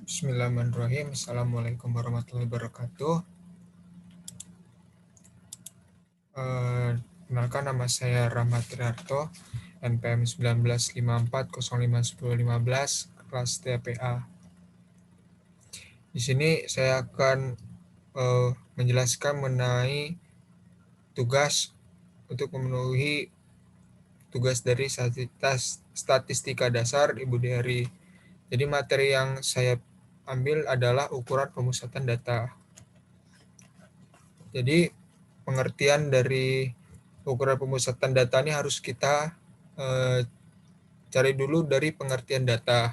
Bismillahirrahmanirrahim. Assalamualaikum warahmatullahi wabarakatuh. Kenalkan, nama saya Rahmat Triharto, NPM 1954051015, kelas TPA. Di sini saya akan menjelaskan mengenai tugas untuk memenuhi tugas dari statistika dasar Ibu Dery. Jadi materi yang saya ambil adalah ukuran pemusatan data. Jadi pengertian dari ukuran pemusatan data ini harus kita cari dulu dari pengertian data.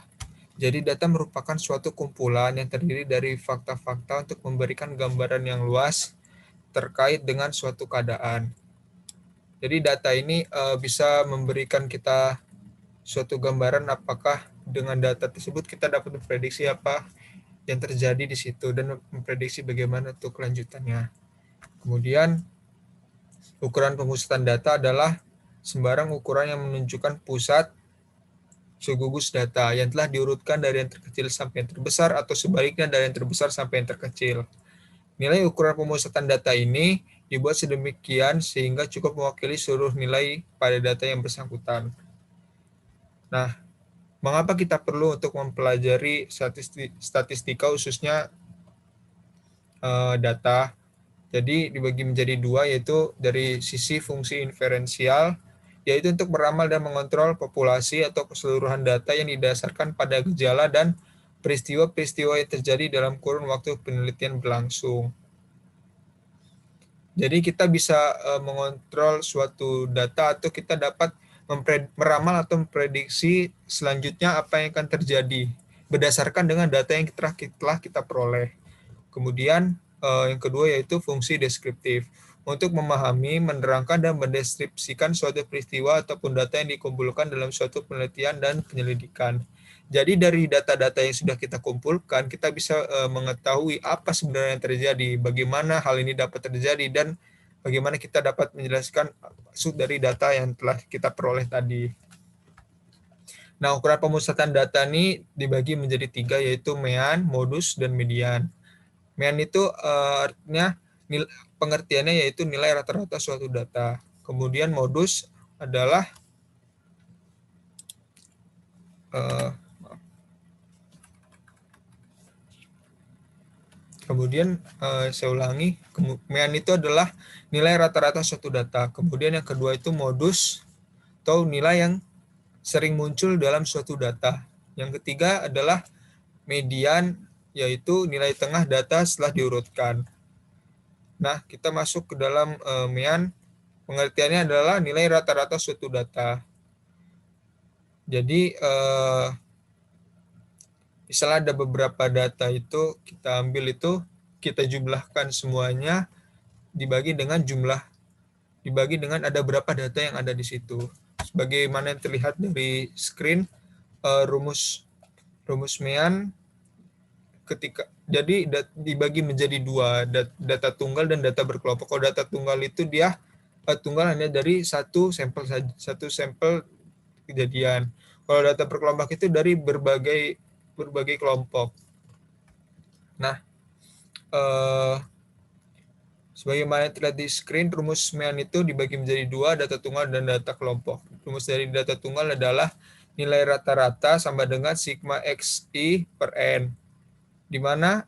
Jadi data merupakan suatu kumpulan yang terdiri dari fakta-fakta untuk memberikan gambaran yang luas terkait dengan suatu keadaan. Jadi data ini bisa memberikan kita suatu gambaran apakah dengan data tersebut kita dapat memprediksi apa yang terjadi di situ dan memprediksi bagaimana untuk kelanjutannya. Kemudian ukuran pemusatan data adalah sembarang ukuran yang menunjukkan pusat segugus data yang telah diurutkan dari yang terkecil sampai yang terbesar atau sebaliknya dari yang terbesar sampai yang terkecil. Nilai ukuran pemusatan data ini dibuat sedemikian sehingga cukup mewakili seluruh nilai pada data yang bersangkutan. Nah, mengapa kita perlu untuk mempelajari statistika khususnya data? Jadi dibagi menjadi dua, yaitu dari sisi fungsi inferensial, yaitu untuk meramal dan mengontrol populasi atau keseluruhan data yang didasarkan pada gejala dan peristiwa-peristiwa yang terjadi dalam kurun waktu penelitian berlangsung. Jadi kita bisa mengontrol suatu data atau kita dapat meramal atau memprediksi selanjutnya apa yang akan terjadi berdasarkan dengan data yang telah kita peroleh. Kemudian yang kedua yaitu fungsi deskriptif, untuk memahami, menerangkan, dan mendeskripsikan suatu peristiwa ataupun data yang dikumpulkan dalam suatu penelitian dan penyelidikan. Jadi dari data-data yang sudah kita kumpulkan, kita bisa mengetahui apa sebenarnya yang terjadi, bagaimana hal ini dapat terjadi, dan bagaimana kita dapat menjelaskan maksud dari data yang telah kita peroleh tadi. Nah, ukuran pemusatan data ini dibagi menjadi tiga, yaitu mean, modus, dan median. Mean itu artinya pengertiannya yaitu nilai rata-rata suatu data. Kemudian modus adalah saya ulangi, mean itu adalah nilai rata-rata suatu data. Kemudian yang kedua itu modus atau nilai yang sering muncul dalam suatu data. Yang ketiga adalah median, yaitu nilai tengah data setelah diurutkan. Nah, kita masuk ke dalam mean. Pengertiannya adalah nilai rata-rata suatu data. Jadi misalnya ada beberapa data itu kita ambil itu, kita jumlahkan semuanya, dibagi dengan ada berapa data yang ada di situ. Sebagaimana yang terlihat dari screen, rumus mean jadi dibagi menjadi dua, data tunggal dan data berkelompok. Kalau data tunggal itu dia tunggal hanya dari satu sampel kejadian. Kalau data berkelompok itu dari berbagai kelompok. Nah, sebagaimana terlihat di screen, rumus mean itu dibagi menjadi dua, data tunggal dan data kelompok. Rumus dari data tunggal adalah nilai rata-rata sama dengan sigma xi per n, di mana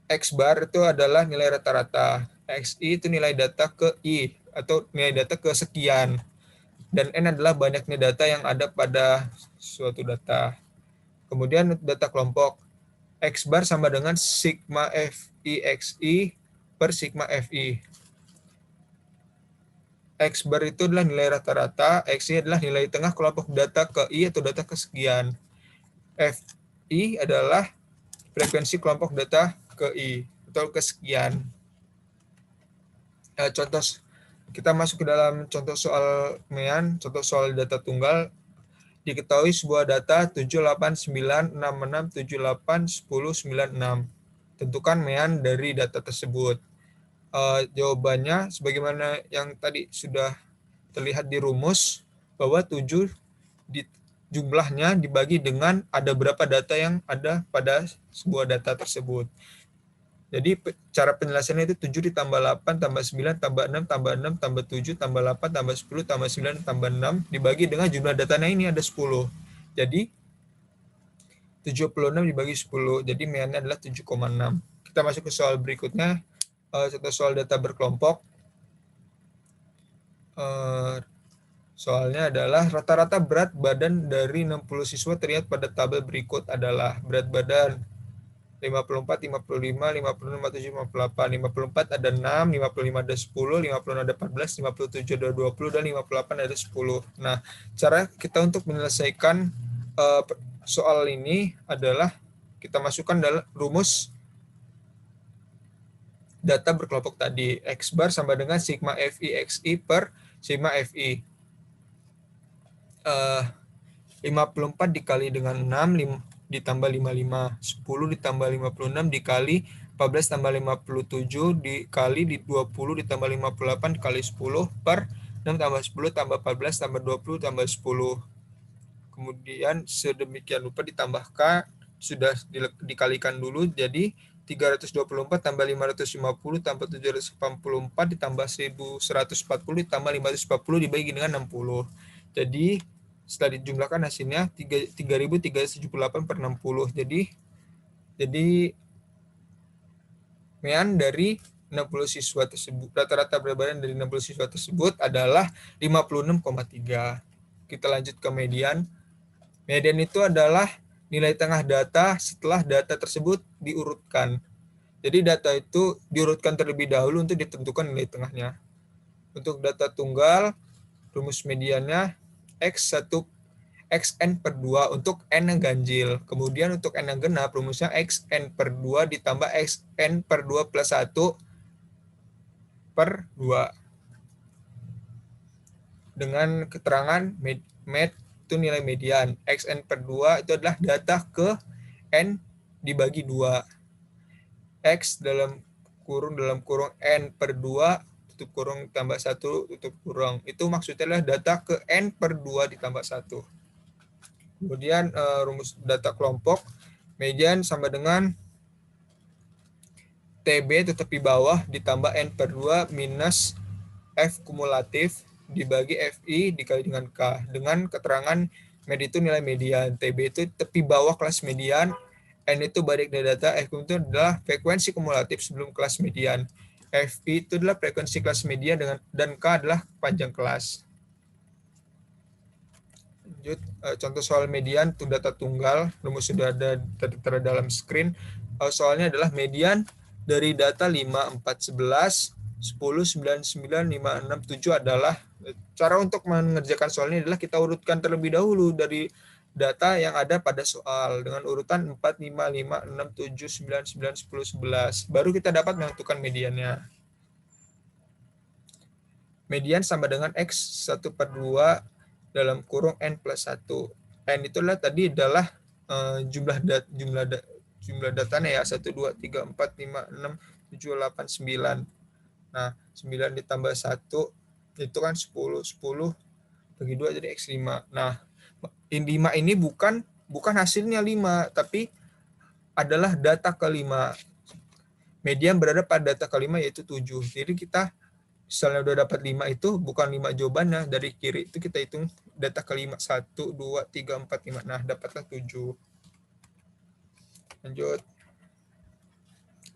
x bar itu adalah nilai rata-rata, xi itu nilai data ke i atau nilai data ke sekian, dan n adalah banyaknya data yang ada pada suatu data. Kemudian data kelompok, x bar sama dengan sigma fi xi per sigma fi. X bar itu adalah nilai rata-rata, xi adalah nilai tengah kelompok data ke i atau data kesekian. Fi adalah frekuensi kelompok data ke i atau kesekian. Contoh, kita masuk ke dalam contoh soal mean, contoh soal data tunggal. Diketahui sebuah data 78966781096. Tentukan mean dari data tersebut. Jawabannya sebagaimana yang tadi sudah terlihat di rumus, bahwa 7 jumlahnya dibagi dengan ada berapa data yang ada pada sebuah data tersebut. Jadi cara penjelasannya itu 7 ditambah 8 tambah 9 tambah 6 tambah 6 tambah 7 tambah 8 tambah 10 tambah 9 tambah 6 dibagi dengan jumlah datanya ini ada 10. Jadi 76 dibagi 10. Jadi MIAN-nya adalah 7,6. Kita masuk ke soal berikutnya. Contoh soal data berkelompok. Soalnya adalah rata-rata berat badan dari 60 siswa terlihat pada tabel berikut adalah berat badan 54, 55, 56, 57, 58. 54 ada 6, 55 ada 10, 56 ada 14, 57 ada 20, dan 58 ada 10. Nah, cara kita untuk menyelesaikan soal ini adalah kita masukkan dalam rumus data berkelompok tadi. X bar sama dengan sigma FI XI per sigma FI. 54 dikali dengan 6, ditambah 55, 10 ditambah 56 dikali 14 tambah 57 dikali 20 ditambah 58 dikali 10 per 6 tambah 10 tambah 14 tambah 20 tambah 10. Kemudian sedemikian rupa ditambahkan, sudah dikalikan dulu, jadi 324 tambah 550 tambah 784 ditambah 1140 ditambah 540 dibagi dengan 60. Jadi setelah dijumlahkan hasilnya 3.378 per 60. Jadi MIAN dari 60 siswa tersebut, rata-rata berat badan dari 60 siswa tersebut adalah 56,3. Kita lanjut ke median. Median itu adalah nilai tengah data setelah data tersebut diurutkan. Jadi data itu diurutkan terlebih dahulu untuk ditentukan nilai tengahnya. Untuk data tunggal, rumus mediannya X1 XN per 2 untuk N yang ganjil. Kemudian untuk N yang genap, rumusnya XN per 2 ditambah XN per 2 plus 1 per 2. Dengan keterangan med itu nilai median. XN per 2 itu adalah data ke N dibagi 2. X dalam kurung N per 2 tutup kurung tambah 1 tutup kurung. Itu maksudnya adalah data ke N per 2 ditambah 1. Kemudian rumus data kelompok, median sama dengan TB tetap di bawah ditambah N per 2 minus F kumulatif dibagi FI dikali dengan K. Dengan keterangan med itu nilai median, TB itu tepi bawah kelas median, N itu balik dari data, F itu adalah frekuensi kumulatif sebelum kelas median. FI itu adalah frekuensi kelas median dan K adalah panjang kelas. Lanjut, contoh soal median untuk data tunggal, rumus sudah ada tertera dalam screen. Soalnya adalah median dari data 5, 4, 11, 10, 9, 9, 5, 6, 7 adalah, cara untuk mengerjakan soal ini adalah kita urutkan terlebih dahulu dari data yang ada pada soal dengan urutan 4, 5, 5, 6, 7, 9, 9, 10, 11. Baru kita dapat menentukan mediannya. Median sama dengan X 1 per 2 dalam kurung N plus 1. N itu adalah jumlah datanya ya, 1, 2, 3, 4, 5, 6, 7, 8, 9. Nah, 9 ditambah 1 itu kan 10, 10 bagi 2 jadi X5. Nah, 5 ini bukan hasilnya 5, tapi adalah data kelima. Median berada pada data kelima yaitu 7. Jadi kita misalnya udah dapat 5 itu bukan 5 jawabannya, dari kiri itu kita hitung data kelima 1, 2, 3, 4, 5. Nah, dapatlah 7. Lanjut.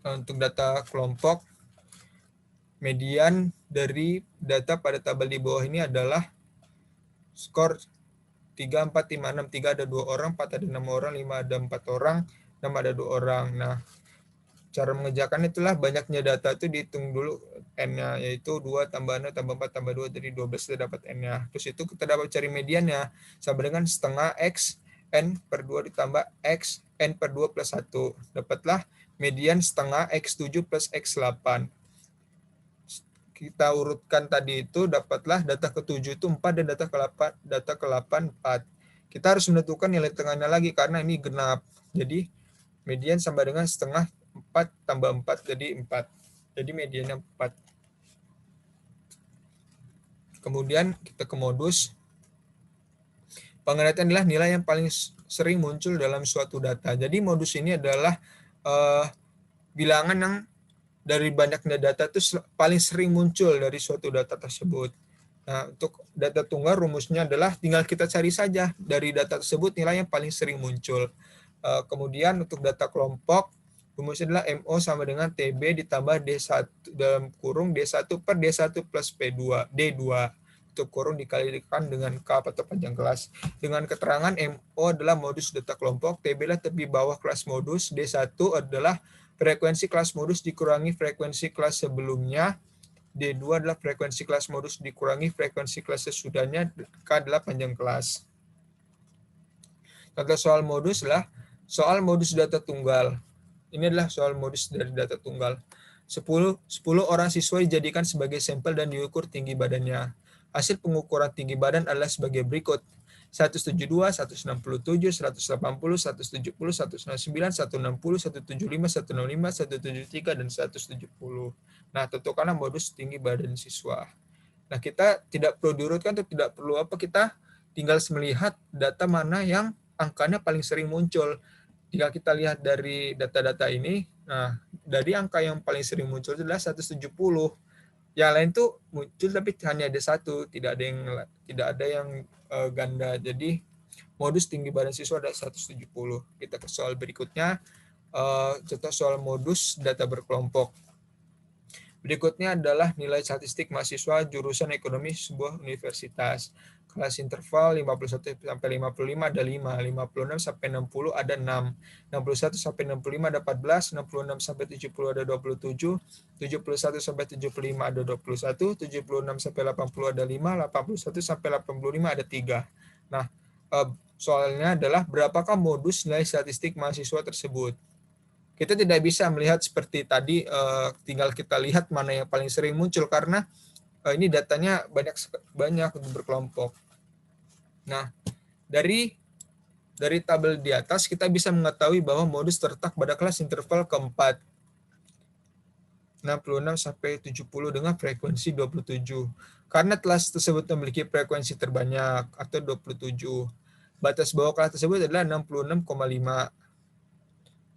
Untuk data kelompok, median dari data pada tabel di bawah ini adalah skor 3, 4, 5, 6. 3 ada 2 orang, 4 ada 6 orang, 5 ada 4 orang, 6 ada 2 orang. Nah, cara mengerjakan itulah banyaknya data itu dihitung dulu N-nya, yaitu 2 tambah 6 tambah 4 tambah 2 jadi 12 kita dapat N-nya. Terus itu kita dapat cari mediannya sama dengan setengah X N per 2 ditambah X N per 2 plus 1. Dapatlah median setengah X7 plus X8. Kita urutkan tadi itu, dapatlah data ke-7 itu 4 dan data ke-8 4. Kita harus menentukan nilai tengahnya lagi karena ini genap. Jadi median sama dengan setengah 4 tambah 4 jadi 4. Jadi mediannya 4. Kemudian kita ke modus. Pengertian adalah nilai yang paling sering muncul dalam suatu data. Jadi modus ini adalah bilangan yang dari banyaknya data itu paling sering muncul dari suatu data tersebut. Nah, untuk data tunggal rumusnya adalah tinggal kita cari saja dari data tersebut nilai yang paling sering muncul. Kemudian untuk data kelompok, rumusnya adalah MO sama dengan TB ditambah D1 dalam kurung D1 per D1 plus P2, D2 tutup kurung dikalikan dengan K atau panjang kelas. Dengan keterangan MO adalah modus data kelompok, TB adalah tepi bawah kelas modus, D1 adalah frekuensi kelas modus dikurangi frekuensi kelas sebelumnya, D2 adalah frekuensi kelas modus dikurangi frekuensi kelas sesudahnya, K adalah panjang kelas. Contoh soal modus adalah soal modus data tunggal. Ini adalah soal modus dari data tunggal. 10 orang siswa dijadikan sebagai sampel dan diukur tinggi badannya. Hasil pengukuran tinggi badan adalah sebagai berikut. 172, 167, 180, 170, 169, 160, 175, 165, 173, dan 170. Nah, tentukanlah modus tinggi badan siswa. Nah, kita tidak perlu diurutkan atau tidak perlu apa, kita tinggal melihat data mana yang angkanya paling sering muncul. Jika kita lihat dari data-data ini, nah, dari angka yang paling sering muncul adalah 170. Yang lain tuh muncul tapi hanya ada satu, tidak ada yang ganda. Jadi modus tinggi badan siswa ada 170. Kita ke soal berikutnya, contoh soal modus data berkelompok. Berikutnya adalah nilai statistik mahasiswa jurusan ekonomi sebuah universitas. Kelas interval 51 sampai 55 ada 5, 56 sampai 60 ada 6, 61 sampai 65 ada 14, 66 sampai 70 ada 27, 71 sampai 75 ada 21, 76 sampai 80 ada 5, 81 sampai 85 ada 3. Nah, soalnya adalah berapakah modus nilai statistik mahasiswa tersebut. Kita tidak bisa melihat seperti tadi, tinggal kita lihat mana yang paling sering muncul karena ini datanya banyak untuk berkelompok. Nah, dari tabel di atas kita bisa mengetahui bahwa modus terletak pada kelas interval keempat, 66 sampai 70 dengan frekuensi 27. Karena kelas tersebut memiliki frekuensi terbanyak atau 27. Batas bawah kelas tersebut adalah 66,5.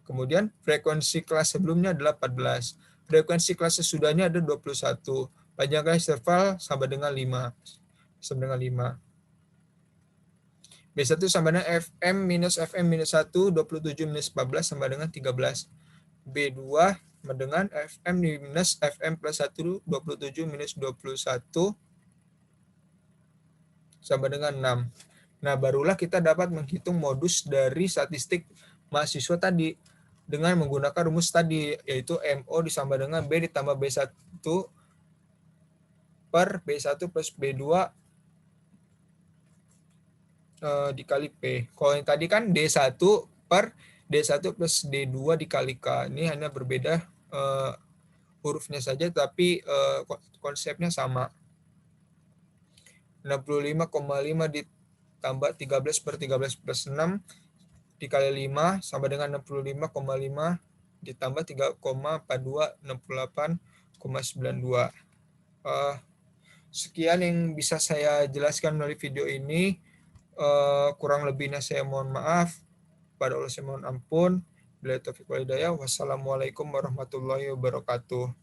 Kemudian frekuensi kelas sebelumnya adalah 14. Frekuensi kelas sesudahnya ada 21. Panjang kelas interval sama dengan 5. Sama dengan 5. B1 sama dengan FM minus 1, 27 minus 14 sama dengan 13. B2 sama dengan FM minus FM plus 1, 27 minus 21 sama dengan 6. Nah, barulah kita dapat menghitung modus dari statistik mahasiswa tadi dengan menggunakan rumus tadi, yaitu MO disama dengan B ditambah B1 per B1 plus B2 dikali P. Kalau yang tadi kan D1 per D1 plus D2 dikali K. Ini hanya berbeda hurufnya saja, tapi konsepnya sama. 65,5 ditambah 13 per 13 plus 6 dikali 5 sama dengan 65,5 ditambah 3,42 68,92. Sekian yang bisa saya jelaskan melalui video ini. Kurang lebihnya saya mohon maaf. Pada Allah saya mohon ampun. Bila taufiq wal hidayah. Wassalamualaikum warahmatullahi wabarakatuh.